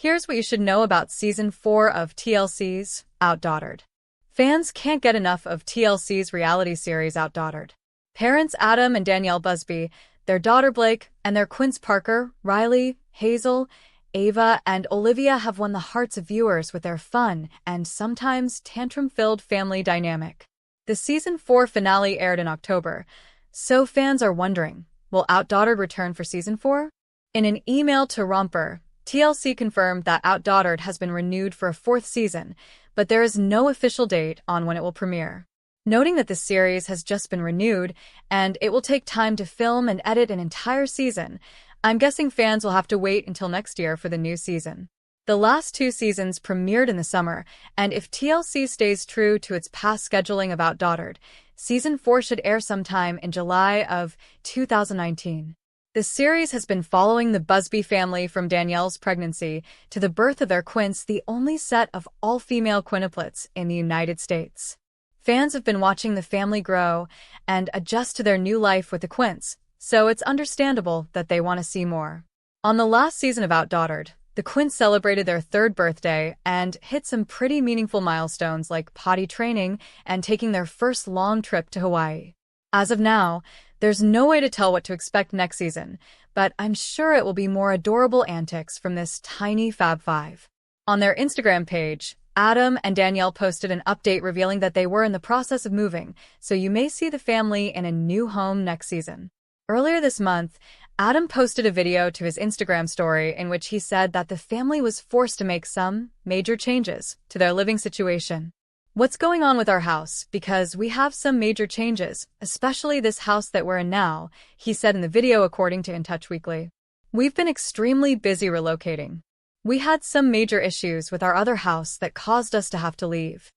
Here's what you should know about Season 4 of TLC's OutDaughtered. Fans can't get enough of TLC's reality series OutDaughtered. Parents Adam and Danielle Busby, their daughter Blake, and their Quints Parker, Riley, Hazel, Ava, and Olivia have won the hearts of viewers with their fun and sometimes tantrum-filled family dynamic. The Season 4 finale aired in October, so fans are wondering, will OutDaughtered return for Season 4? In an email to Romper, TLC confirmed that OutDaughtered has been renewed for a fourth season, but there is no official date on when it will premiere. Noting that the series has just been renewed, and it will take time to film and edit an entire season, I'm guessing fans will have to wait until next year for the new season. The last two seasons premiered in the summer, and if TLC stays true to its past scheduling of OutDaughtered, Season 4 should air sometime in July of 2019. The series has been following the Busby family from Danielle's pregnancy to the birth of their Quints, the only set of all-female quintuplets in the United States. Fans have been watching the family grow and adjust to their new life with the Quints, so it's understandable that they want to see more. On the last season of OutDaughtered, the Quints celebrated their third birthday and hit some pretty meaningful milestones like potty training and taking their first long trip to Hawaii. As of now, there's no way to tell what to expect next season, but I'm sure it will be more adorable antics from this tiny Fab Five. On their Instagram page, Adam and Danielle posted an update revealing that they were in the process of moving, so you may see the family in a new home next season. Earlier this month, Adam posted a video to his Instagram story in which he said that the family was forced to make some major changes to their living situation. "What's going on with our house? Because we have some major changes, especially this house that we're in now," he said in the video, according to In Touch Weekly. "We've been extremely busy relocating. We had some major issues with our other house that caused us to have to leave."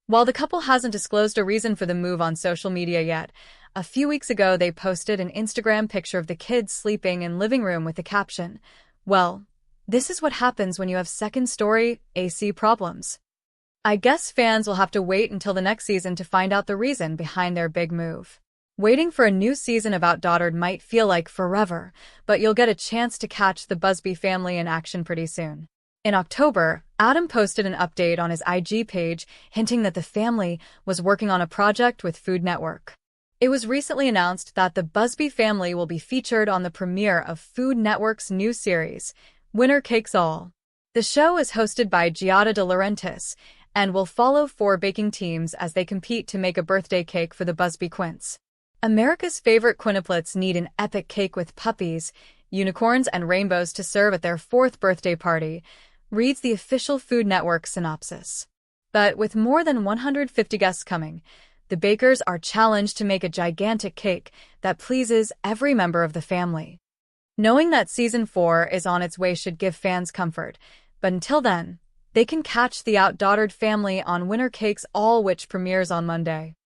While the couple hasn't disclosed a reason for the move on social media yet, a few weeks ago they posted an Instagram picture of the kids sleeping in living room with the caption, "Well, this is what happens when you have second-story AC problems." I guess fans will have to wait until the next season to find out the reason behind their big move. Waiting for a new season of OutDaughtered might feel like forever, but you'll get a chance to catch the Busby family in action pretty soon. In October, Adam posted an update on his IG page hinting that the family was working on a project with Food Network. It was recently announced that the Busby family will be featured on the premiere of Food Network's new series, Winner Cakes All. The show is hosted by Giada De Laurentiis and will follow four baking teams as they compete to make a birthday cake for the Busby Quints. America's favorite quintuplets need an epic cake with puppies, unicorns, and rainbows to serve at their fourth birthday party, reads the official Food Network synopsis. But with more than 150 guests coming, the bakers are challenged to make a gigantic cake that pleases every member of the family. Knowing that Season 4 is on its way should give fans comfort, but until then, they can catch the OutDaughtered family on Winner Cakes All, which premieres on Monday.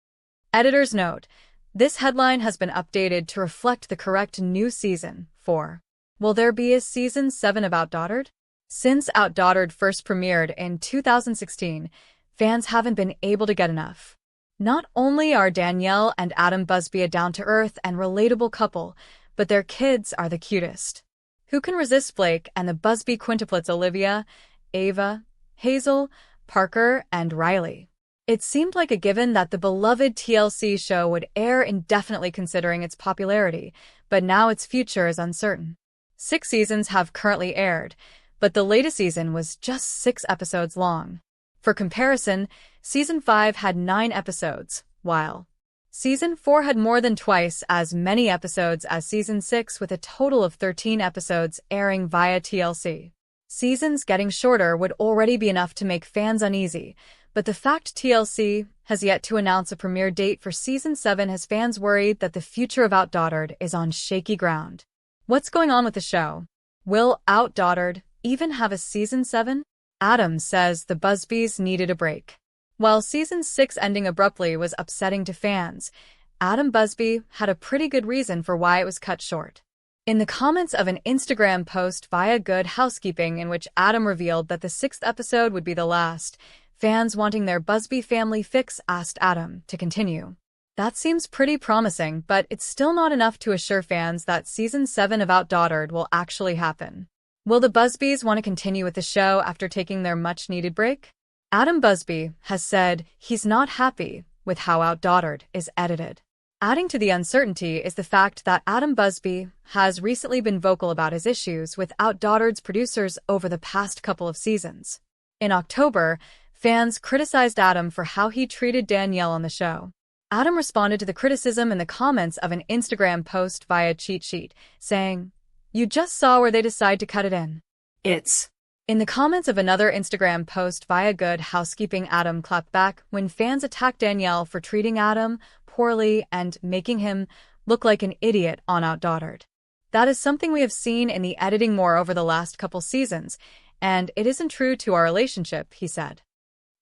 Editor's note: this headline has been updated to reflect the correct new Season 4. Will there be a Season 7 of OutDaughtered? Since OutDaughtered first premiered in 2016, fans haven't been able to get enough. Not only are Danielle and Adam Busby a down-to-earth and relatable couple, but their kids are the cutest. Who can resist Blake and the Busby quintuplets Olivia, Ava, Hazel, Parker, and Riley? It seemed like a given that the beloved TLC show would air indefinitely considering its popularity, but now its future is uncertain. 6 seasons have currently aired, but the latest season was just 6 episodes long. For comparison, Season 5 had 9 episodes, while Season 4 had more than twice as many episodes as Season 6, with a total of 13 episodes airing via TLC. Seasons getting shorter would already be enough to make fans uneasy, but the fact TLC has yet to announce a premiere date for Season 7 has fans worried that the future of OutDaughtered is on shaky ground. What's going on with the show? Will OutDaughtered even have a Season 7? Adam says the Busbys needed a break. While Season 6 ending abruptly was upsetting to fans, Adam Busby had a pretty good reason for why it was cut short. In the comments of an Instagram post via Good Housekeeping in which Adam revealed that the 6th episode would be the last, fans wanting their Busby family fix asked Adam to continue. That seems pretty promising, but it's still not enough to assure fans that Season 7 of OutDaughtered will actually happen. Will the Busbys want to continue with the show after taking their much-needed break? Adam Busby has said he's not happy with how OutDaughtered is edited. Adding to the uncertainty is the fact that Adam Busby has recently been vocal about his issues with OutDaughtered's producers over the past couple of seasons. In October, fans criticized Adam for how he treated Danielle on the show. Adam responded to the criticism in the comments of an Instagram post via cheat sheet, saying, "You just saw where they decide to cut it in. It's..." In the comments of another Instagram post via Good Housekeeping, Adam clapped back when fans attacked Danielle for treating Adam poorly and making him look like an idiot on OutDaughtered. That is something we have seen in the editing more over the last couple seasons, and it isn't true to our relationship, he said.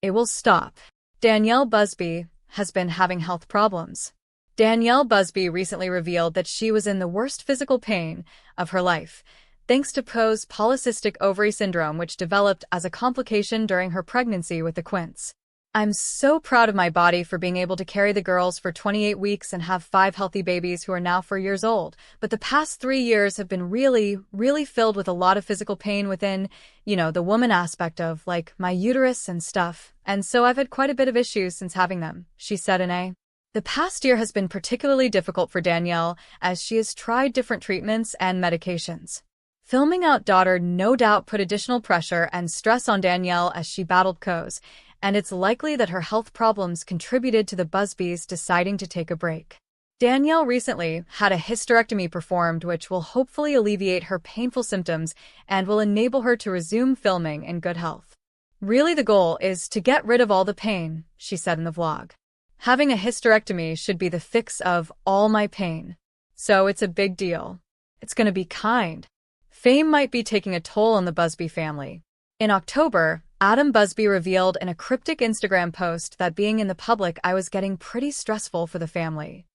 It will stop. Danielle Busby has been having health problems. Danielle Busby recently revealed that she was in the worst physical pain of her life, thanks to polycystic ovary syndrome, which developed as a complication during her pregnancy with the Quints. "I'm so proud of my body for being able to carry the girls for 28 weeks and have 5 healthy babies who are now 4 years old. But the past 3 years have been really filled with a lot of physical pain within, the woman aspect of, like, my uterus and stuff. And so I've had quite a bit of issues since having them," she said in a. The past year has been particularly difficult for Danielle as she has tried different treatments and medications. Filming OutDaughtered no doubt put additional pressure and stress on Danielle as she battled COS, and it's likely that her health problems contributed to the Busbys deciding to take a break. Danielle recently had a hysterectomy performed, which will hopefully alleviate her painful symptoms and will enable her to resume filming in good health. "Really, the goal is to get rid of all the pain," she said in the vlog. "Having a hysterectomy should be the fix of all my pain. So it's a big deal. It's gonna be kind." Fame might be taking a toll on the Busby family. In October, Adam Busby revealed in a cryptic Instagram post that being in the public eye was getting pretty stressful for the family.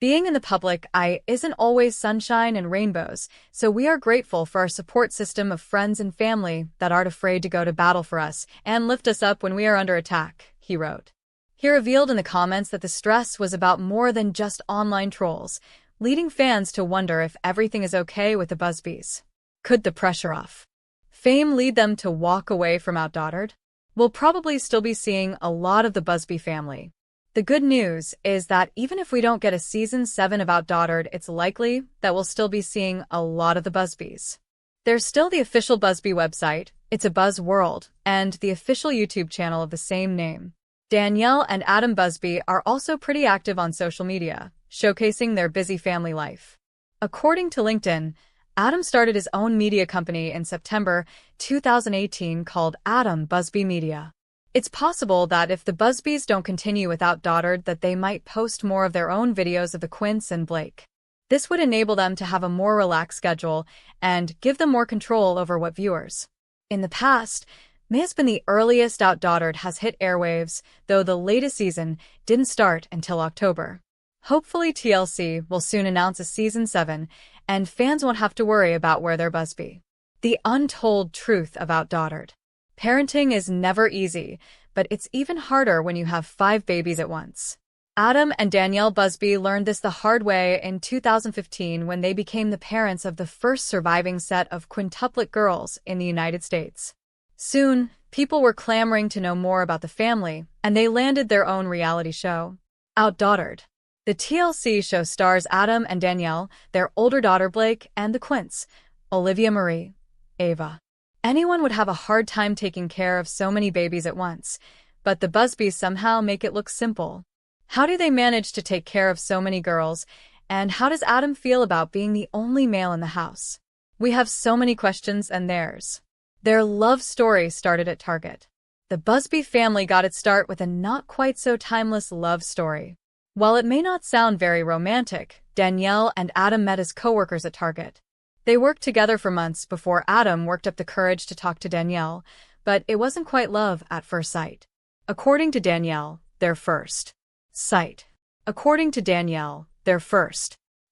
"Being in the public eye isn't always sunshine and rainbows, so we are grateful for our support system of friends and family that aren't afraid to go to battle for us and lift us up when we are under attack," he wrote. He revealed in the comments that the stress was about more than just online trolls, leading fans to wonder if everything is okay with the Busbys. Could the pressure of fame lead them to walk away from OutDaughtered? We'll probably still be seeing a lot of the Busby family. The good news is that even if we don't get a season 7 of OutDaughtered, it's likely that we'll still be seeing a lot of the Busbys. There's still the official Busby website, It's a Buzz World, and the official YouTube channel of the same name. Danielle and Adam Busby are also pretty active on social media, showcasing their busy family life. According to LinkedIn, Adam started his own media company in September 2018 called Adam Busby Media. It's possible that if the Busbys don't continue with OutDaughtered, that they might post more of their own videos of the Quints and Blake. This would enable them to have a more relaxed schedule and give them more control over what viewers. In the past, May has been the earliest OutDaughtered has hit airwaves, though the latest season didn't start until October. Hopefully TLC will soon announce a season 7, and fans won't have to worry about where they're Busby. The untold truth of OutDaughtered. Parenting is never easy, but it's even harder when you have 5 babies at once. Adam and Danielle Busby learned this the hard way in 2015 when they became the parents of the first surviving set of quintuplet girls in the United States. Soon, people were clamoring to know more about the family, and they landed their own reality show, OutDaughtered. The TLC show stars Adam and Danielle, their older daughter Blake, and the Quints, Olivia Marie, Ava. Anyone would have a hard time taking care of so many babies at once, but the Busbys somehow make it look simple. How do they manage to take care of so many girls, and how does Adam feel about being the only male in the house? We have so many questions, and their love story started at Target. The Busby family got its start with a not-quite-so-timeless love story. While it may not sound very romantic, Danielle and Adam met as co-workers at Target. They worked together for months before Adam worked up the courage to talk to Danielle, but it wasn't quite love at first sight. According to Danielle, their first.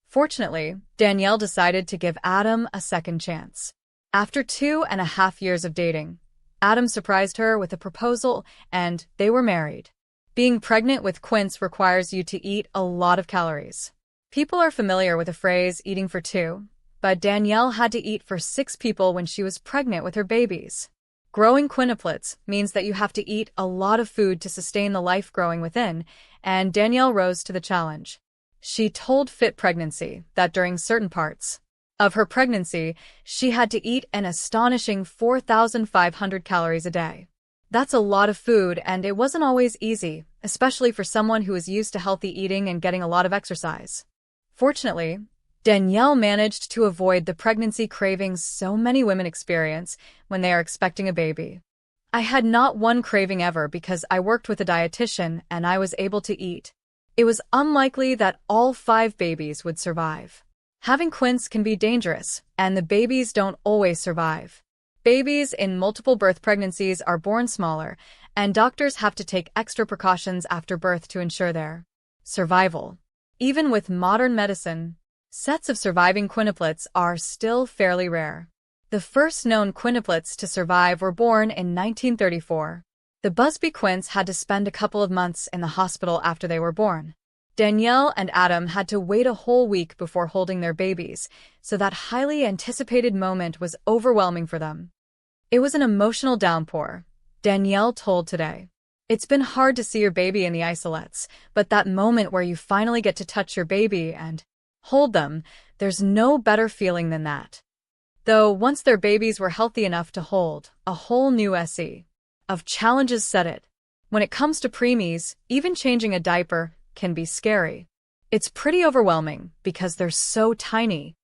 Fortunately, Danielle decided to give Adam a second chance. After 2.5 years of dating, Adam surprised her with a proposal, and they were married. Being pregnant with Quints requires you to eat a lot of calories. People are familiar with the phrase eating for 2, but Danielle had to eat for 6 people when she was pregnant with her babies. Growing quintuplets means that you have to eat a lot of food to sustain the life growing within, and Danielle rose to the challenge. She told Fit Pregnancy that during certain parts of her pregnancy, she had to eat an astonishing 4,500 calories a day. That's a lot of food, and it wasn't always easy, especially for someone who is used to healthy eating and getting a lot of exercise. Fortunately, Danielle managed to avoid the pregnancy cravings so many women experience when they are expecting a baby. I had not one craving ever because I worked with a dietitian and I was able to eat. It was unlikely that all 5 babies would survive. Having quints can be dangerous, and the babies don't always survive. Babies in multiple birth pregnancies are born smaller, and doctors have to take extra precautions after birth to ensure their survival. Even with modern medicine, sets of surviving quintuplets are still fairly rare. The first known quintuplets to survive were born in 1934. The Busby Quints had to spend a couple of months in the hospital after they were born. Danielle and Adam had to wait a whole week before holding their babies, so that highly anticipated moment was overwhelming for them. It was an emotional downpour, Danielle told Today. It's been hard to see your baby in the isolates, but that moment where you finally get to touch your baby and hold them, there's no better feeling than that. Though once their babies were healthy enough to hold, a whole new sea of challenges set it. When it comes to preemies, even changing a diaper can be scary. It's pretty overwhelming because they're so tiny.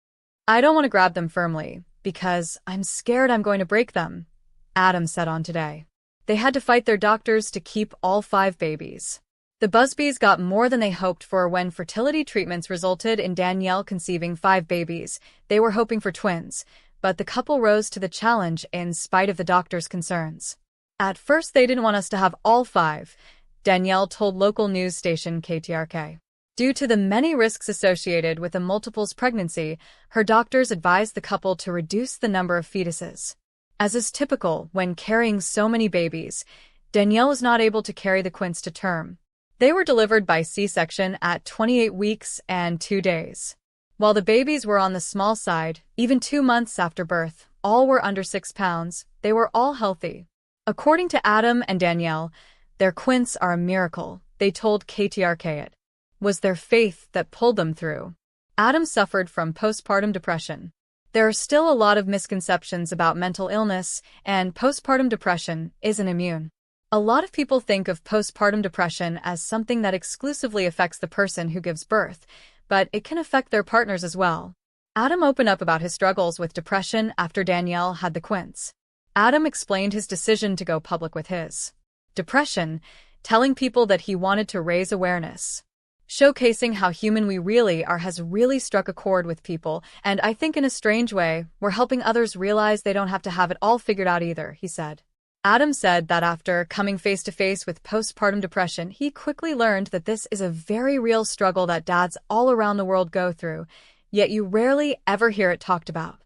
I don't want to grab them firmly because I'm scared I'm going to break them, Adam said on Today. They had to fight their doctors to keep all 5 babies. The Busbys got more than they hoped for when fertility treatments resulted in Danielle conceiving 5 babies. They were hoping for twins, but the couple rose to the challenge in spite of the doctors' concerns. At first, they didn't want us to have all 5, Danielle told local news station KTRK. Due to the many risks associated with a multiples pregnancy, her doctors advised the couple to reduce the number of fetuses. As is typical when carrying so many babies, Danielle was not able to carry the quints to term. They were delivered by C-section at 28 weeks and 2 days. While the babies were on the small side, even 2 months after birth, all were under 6 pounds, they were all healthy. According to Adam and Danielle, their quints are a miracle, they told KTRK. It was their faith that pulled them through. Adam suffered from postpartum depression. There are still a lot of misconceptions about mental illness, and postpartum depression isn't immune. A lot of people think of postpartum depression as something that exclusively affects the person who gives birth, but it can affect their partners as well. Adam opened up about his struggles with depression after Danielle had the quints. Adam explained his decision to go public with his depression, telling people that he wanted to raise awareness. Showcasing how human we really are has really struck a chord with people, and I think in a strange way, we're helping others realize they don't have to have it all figured out either, he said. Adam said that after coming face-to-face with postpartum depression, he quickly learned that this is a very real struggle that dads all around the world go through, yet you rarely ever hear it talked about.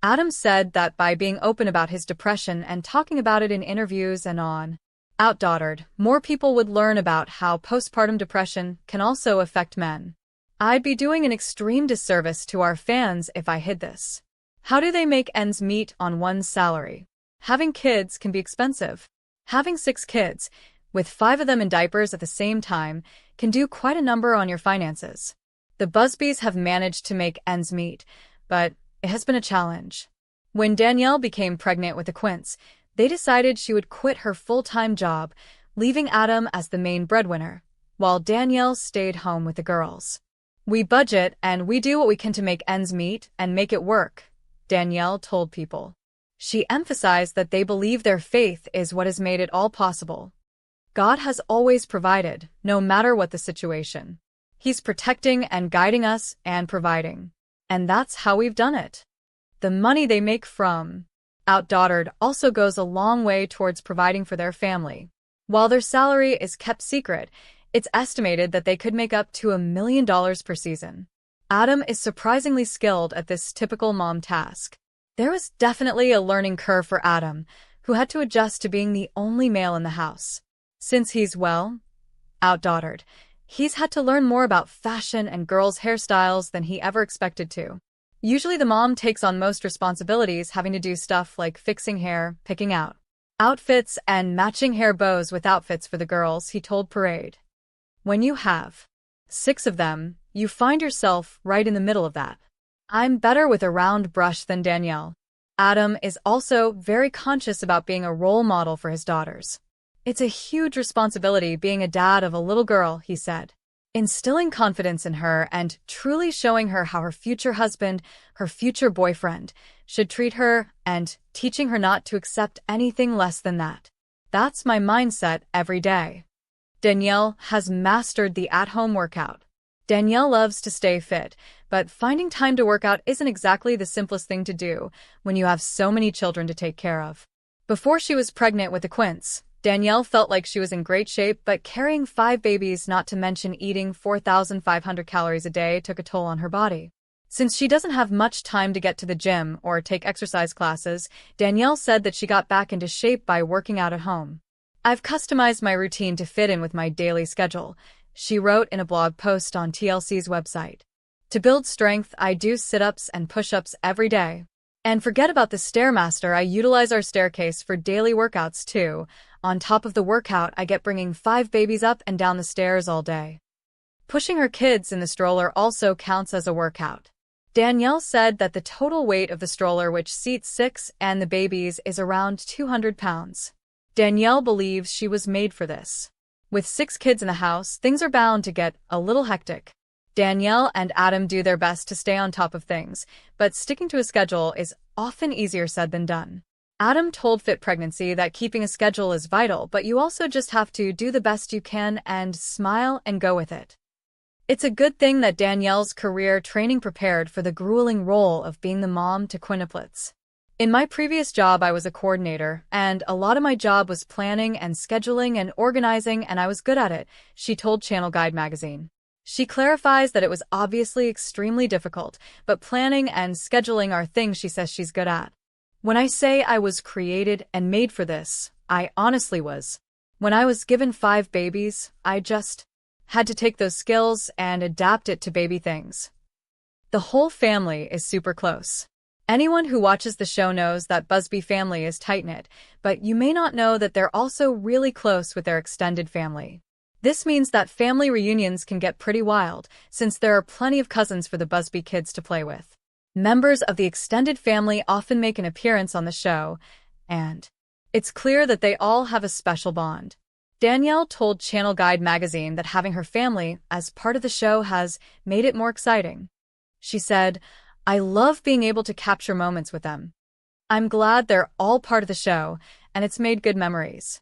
Adam said that by being open about his depression and talking about it in interviews and on OutDaughtered, more people would learn about how postpartum depression can also affect men. I'd be doing an extreme disservice to our fans if I hid this. How do they make ends meet on one's salary? Having kids can be expensive. Having 6 kids, with 5 of them in diapers at the same time, can do quite a number on your finances. The Busbys have managed to make ends meet, but it has been a challenge. When Danielle became pregnant with the Quints, they decided she would quit her full-time job, leaving Adam as the main breadwinner, while Danielle stayed home with the girls. We budget and we do what we can to make ends meet and make it work, Danielle told People. She emphasized that they believe their faith is what has made it all possible. God has always provided, no matter what the situation. He's protecting and guiding us and providing. And that's how we've done it. The money they make from OutDaughtered also goes a long way towards providing for their family. While their salary is kept secret, it's estimated that they could make up to $1 million per season. Adam is surprisingly skilled at this typical mom task. There was definitely a learning curve for Adam, who had to adjust to being the only male in the house. Since he's, OutDaughtered, he's had to learn more about fashion and girls' hairstyles than he ever expected to. Usually the mom takes on most responsibilities, having to do stuff like fixing hair, picking out outfits, and matching hair bows with outfits for the girls, he told Parade. When you have 6 of them, you find yourself right in the middle of that. I'm better with a round brush than Danielle. Adam is also very conscious about being a role model for his daughters. It's a huge responsibility being a dad of a little girl, he said. Instilling confidence in her and truly showing her how her future husband, her future boyfriend, should treat her and teaching her not to accept anything less than that. That's my mindset every day. Danielle has mastered the at-home workout. Danielle loves to stay fit, but finding time to work out isn't exactly the simplest thing to do when you have so many children to take care of. Before she was pregnant with the Quints, Danielle felt like she was in great shape, but carrying 5 babies, not to mention eating 4,500 calories a day, took a toll on her body. Since she doesn't have much time to get to the gym or take exercise classes, Danielle said that she got back into shape by working out at home. I've customized my routine to fit in with my daily schedule, she wrote in a blog post on TLC's website. To build strength, I do sit-ups and push-ups every day. And forget about the Stairmaster, I utilize our staircase for daily workouts too. On top of the workout, I get bringing 5 babies up and down the stairs all day. Pushing her kids in the stroller also counts as a workout. Danielle said that the total weight of the stroller, which seats 6 and the babies, is around 200 pounds. Danielle believes she was made for this. With 6 kids in the house, things are bound to get a little hectic. Danielle and Adam do their best to stay on top of things, but sticking to a schedule is often easier said than done. Adam told Fit Pregnancy that keeping a schedule is vital, but you also just have to do the best you can and smile and go with it. It's a good thing that Danielle's career training prepared for the grueling role of being the mom to Quintuplets. In my previous job, I was a coordinator, and a lot of my job was planning and scheduling and organizing, and I was good at it, she told Channel Guide magazine. She clarifies that it was obviously extremely difficult, but planning and scheduling are things she says she's good at. When I say I was created and made for this, I honestly was. When I was given 5 babies, I just had to take those skills and adapt it to baby things. The whole family is super close. Anyone who watches the show knows that Busby family is tight-knit, but you may not know that they're also really close with their extended family. This means that family reunions can get pretty wild, since there are plenty of cousins for the Busby kids to play with. Members of the extended family often make an appearance on the show, and it's clear that they all have a special bond. Danielle told Channel Guide magazine that having her family as part of the show has made it more exciting. She said, "I love being able to capture moments with them. I'm glad they're all part of the show, and it's made good memories."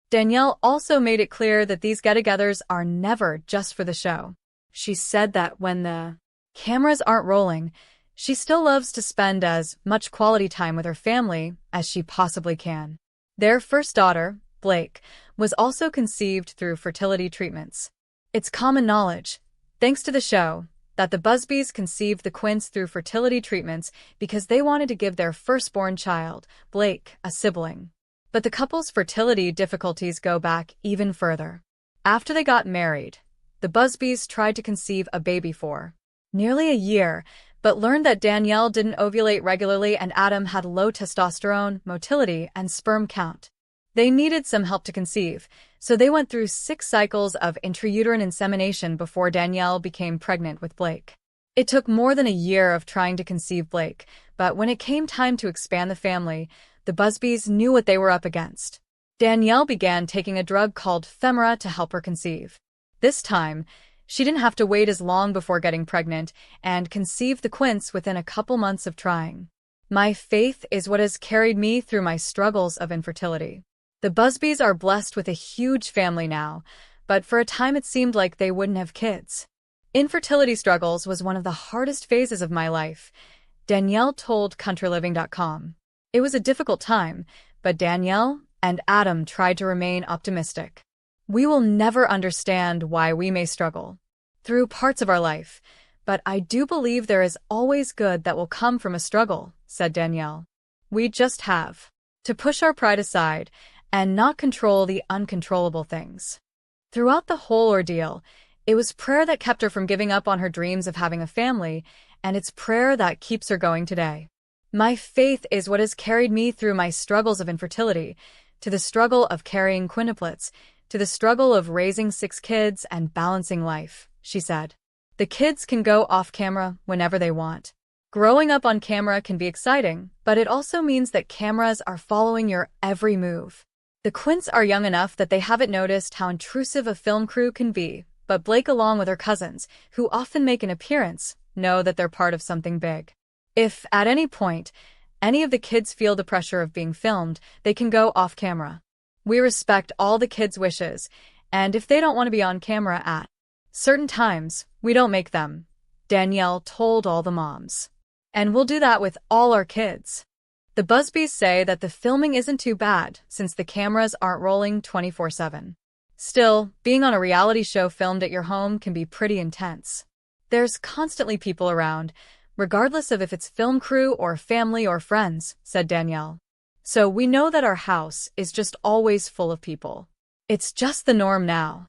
Danielle also made it clear that these get-togethers are never just for the show. She said that when the cameras aren't rolling, she still loves to spend as much quality time with her family as she possibly can. Their first daughter, Blake, was also conceived through fertility treatments. It's common knowledge, thanks to the show, that the Busbys conceived the Quints through fertility treatments because they wanted to give their firstborn child, Blake, a sibling. But the couple's fertility difficulties go back even further. After they got married, the Busbys tried to conceive a baby for nearly a year, but learned that Danielle didn't ovulate regularly and Adam had low testosterone, motility, and sperm count. They needed some help to conceive, so they went through 6 cycles of intrauterine insemination before Danielle became pregnant with Blake. It took more than a year of trying to conceive Blake, but when it came time to expand the family, the Busbys knew what they were up against. Danielle began taking a drug called Femora to help her conceive. This time, she didn't have to wait as long before getting pregnant and conceived the Quints within a couple months of trying. My faith is what has carried me through my struggles of infertility. The Busbys are blessed with a huge family now, but for a time it seemed like they wouldn't have kids. Infertility struggles was one of the hardest phases of my life, Danielle told CountryLiving.com. It was a difficult time, but Danielle and Adam tried to remain optimistic. We will never understand why we may struggle through parts of our life, but I do believe there is always good that will come from a struggle, said Danielle. We just have to push our pride aside and not control the uncontrollable things. Throughout the whole ordeal, it was prayer that kept her from giving up on her dreams of having a family and it's prayer that keeps her going today. My faith is what has carried me through my struggles of infertility, to the struggle of carrying quintuplets, to the struggle of raising 6 kids and balancing life, she said. The kids can go off camera whenever they want. Growing up on camera can be exciting, but it also means that cameras are following your every move. The Quints are young enough that they haven't noticed how intrusive a film crew can be, but Blake, along with her cousins, who often make an appearance, know that they're part of something big. If, at any point, any of the kids feel the pressure of being filmed, they can go off camera. We respect all the kids' wishes, and if they don't want to be on camera at certain times, we don't make them, Danielle told all the moms. And we'll do that with all our kids. The Busbys say that the filming isn't too bad since the cameras aren't rolling 24/7. Still, being on a reality show filmed at your home can be pretty intense. There's constantly people around, regardless of if it's film crew or family or friends, said Danielle. So we know that our house is just always full of people. It's just the norm now.